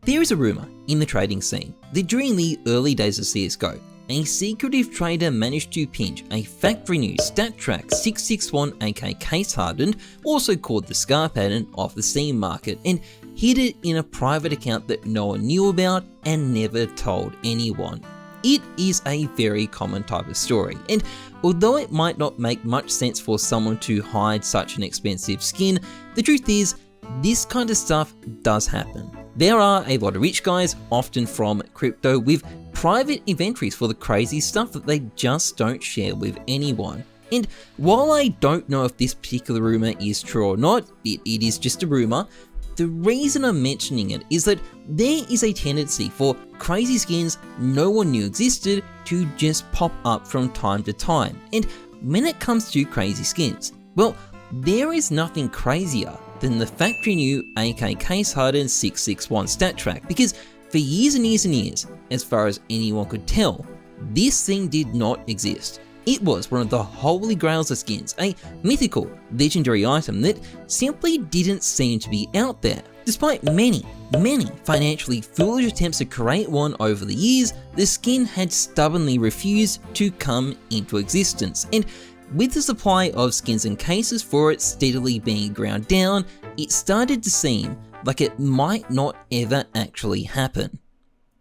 There is a rumour in the trading scene that during the early days of CSGO, a secretive trader managed to pinch a factory new StatTrak 661 AK case hardened, also called the Scar pattern, off the Steam market and hid it in a private account that no one knew about and never told anyone. It is a very common type of story, and although it might not make much sense for someone to hide such an expensive skin, the truth is, this kind of stuff does happen. There are a lot of rich guys, often from crypto, with private inventories for the crazy stuff that they just don't share with anyone. And while I don't know if this particular rumor is true or not, it is just a rumor, the reason I'm mentioning it is that there is a tendency for crazy skins no one knew existed to just pop up from time to time. And when it comes to crazy skins, well, there is nothing crazier than the factory new AK case hardened 661 StatTrak, because for years and years and years, as far as anyone could tell, this thing did not exist. It was one of the holy grails of skins, a mythical, legendary item that simply didn't seem to be out there. Despite many financially foolish attempts to create one over the years, the skin had stubbornly refused to come into existence, and with the supply of skins and cases for it steadily being ground down, it started to seem like it might not ever actually happen.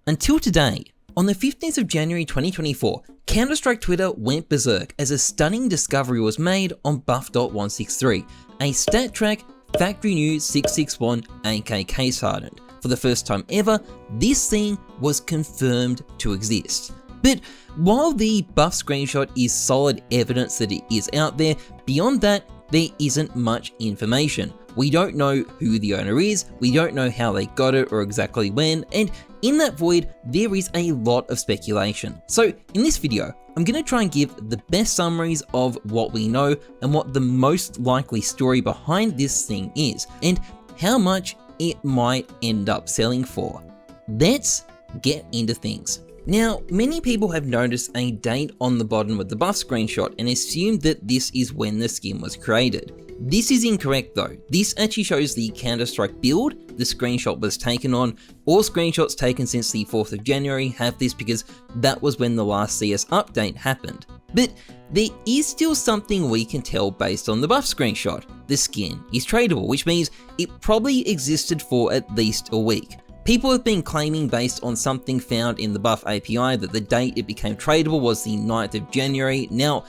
Until today, on the 15th of January 2024, Counter-Strike Twitter went berserk as a stunning discovery was made on buff.163, a StatTrak factory new 661 AK case hardened. For the first time ever, this thing was confirmed to exist. But while the buff screenshot is solid evidence that it is out there, beyond that, there isn't much information. We don't know who the owner is, we don't know how they got it or exactly when, and in that void, there is a lot of speculation. So in this video, I'm going to try and give the best summaries of what we know and what the most likely story behind this thing is, and how much it might end up selling for. Let's get into things. Now, many people have noticed a date on the bottom of the buff screenshot and assumed that this is when the skin was created. This is incorrect though. This actually shows the Counter-Strike build the screenshot was taken on. All screenshots taken since the 4th of January have this because that was when the last CS update happened. But there is still something we can tell based on the buff screenshot. The skin is tradable, which means it probably existed for at least a week. People have been claiming based on something found in the buff API that the date it became tradable was the 9th of January. Now,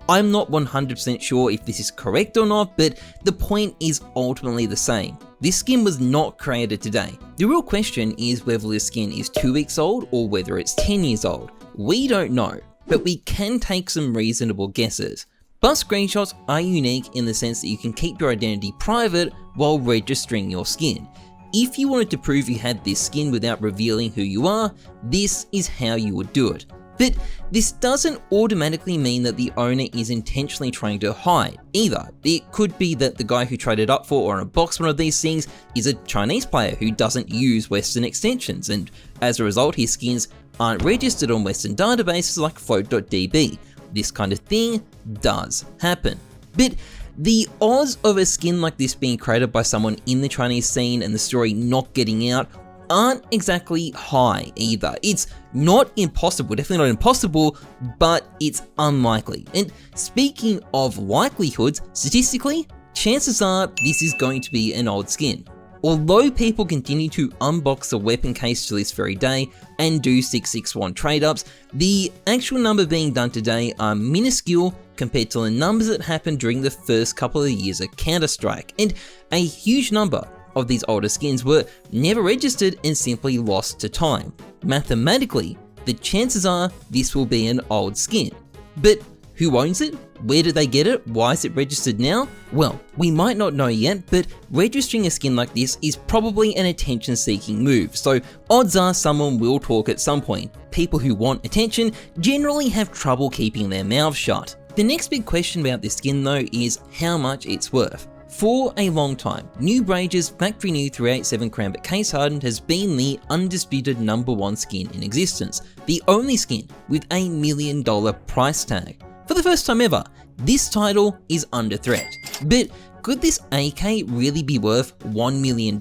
I'm not 100% sure if this is correct or not, but the point is ultimately the same. This skin was not created today. The real question is whether this skin is 2 weeks old or whether it's 10 years old. We don't know, but we can take some reasonable guesses. Buff screenshots are unique in the sense that you can keep your identity private while registering your skin. If you wanted to prove you had this skin without revealing who you are, this is how you would do it. But this doesn't automatically mean that the owner is intentionally trying to hide either. It could be that the guy who traded up for or unboxed one of these things is a Chinese player who doesn't use Western extensions, and as a result his skins aren't registered on Western databases like float.db. This kind of thing does happen. But the odds of a skin like this being created by someone in the Chinese scene and the story not getting out aren't exactly high either. It's not impossible, definitely not impossible, but it's unlikely. And speaking of likelihoods, statistically, chances are this is going to be an old skin. Although people continue to unbox the weapon case to this very day and do 661 trade-ups, the actual number being done today are minuscule compared to the numbers that happened during the first couple of years of Counter-Strike, and a huge number of these older skins were never registered and simply lost to time. Mathematically, the chances are this will be an old skin. But who owns it? Where did they get it? Why is it registered now? Well, we might not know yet, but registering a skin like this is probably an attention-seeking move, so odds are someone will talk at some point. People who want attention generally have trouble keeping their mouths shut. The next big question about this skin though is how much it's worth. For a long time, New Brage's factory new 387 Karambit case hardened has been the undisputed #1 skin in existence, the only skin with $1 million price tag. For the first time ever, this title is under threat. But could this AK really be worth $1 million?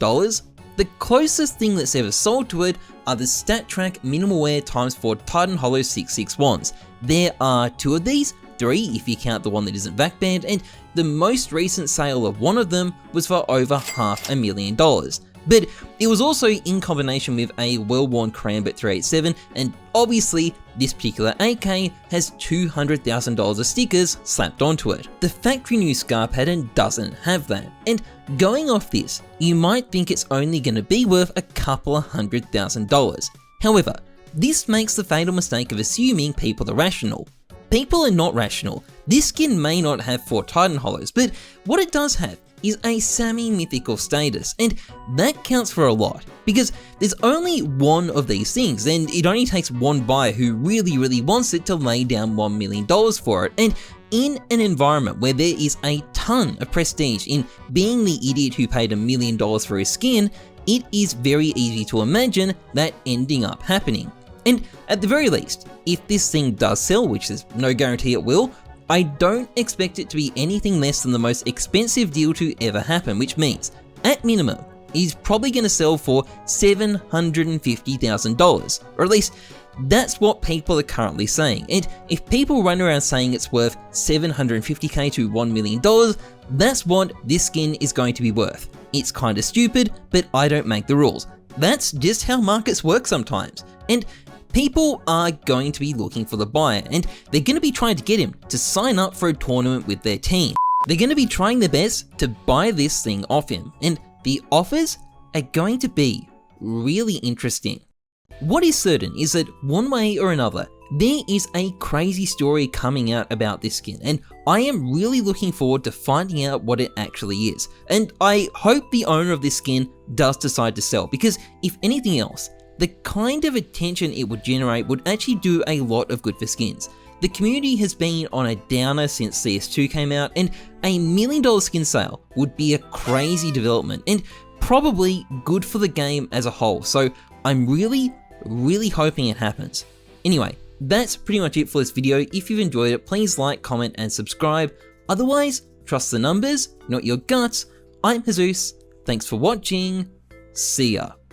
the closest thing that's ever sold to it are the StatTrak Minimal Wear x4 Titan Hollow 661s. There are 2 of these, 3 if you count the one that isn't vac banned, and the most recent sale of one of them was for over $500,000. But it was also in combination with a well-worn Karambit 387, and obviously this particular AK has $200,000 of stickers slapped onto it. The factory new scar pattern doesn't have that, and going off this, you might think it's only going to be worth a couple of $100,000. However, this makes the fatal mistake of assuming people are rational. People are not rational. This skin may not have 4 Titan Hollows, but what it does have is a semi-mythical status, and that counts for a lot, because there's only one of these things, and it only takes one buyer who really wants it to lay down $1 million for it, and in an environment where there is a ton of prestige in being the idiot who paid $1 million for his skin, it is very easy to imagine that ending up happening. And at the very least, if this thing does sell, which there's no guarantee it will, I don't expect it to be anything less than the most expensive deal to ever happen, which means, at minimum, it's probably going to sell for $750,000, or at least that's what people are currently saying. And if people run around saying it's worth $750k to $1 million, that's what this skin is going to be worth. It's kinda stupid, but I don't make the rules. That's just how markets work sometimes. And people are going to be looking for the buyer, and they're going to be trying to get him to sign up for a tournament with their team. They're going to be trying their best to buy this thing off him, and the offers are going to be really interesting. What is certain is that one way or another, there is a crazy story coming out about this skin, and I am really looking forward to finding out what it actually is. And I hope the owner of this skin does decide to sell, because if anything else, the kind of attention it would generate would actually do a lot of good for skins. The community has been on a downer since CS2 came out, and a $1 million skin sale would be a crazy development and probably good for the game as a whole. So I'm really hoping it happens. Anyway, that's pretty much it for this video. If you've enjoyed it, please like, comment, and subscribe. Otherwise, trust the numbers, not your guts. I'm Heyzeus. Thanks for watching. See ya.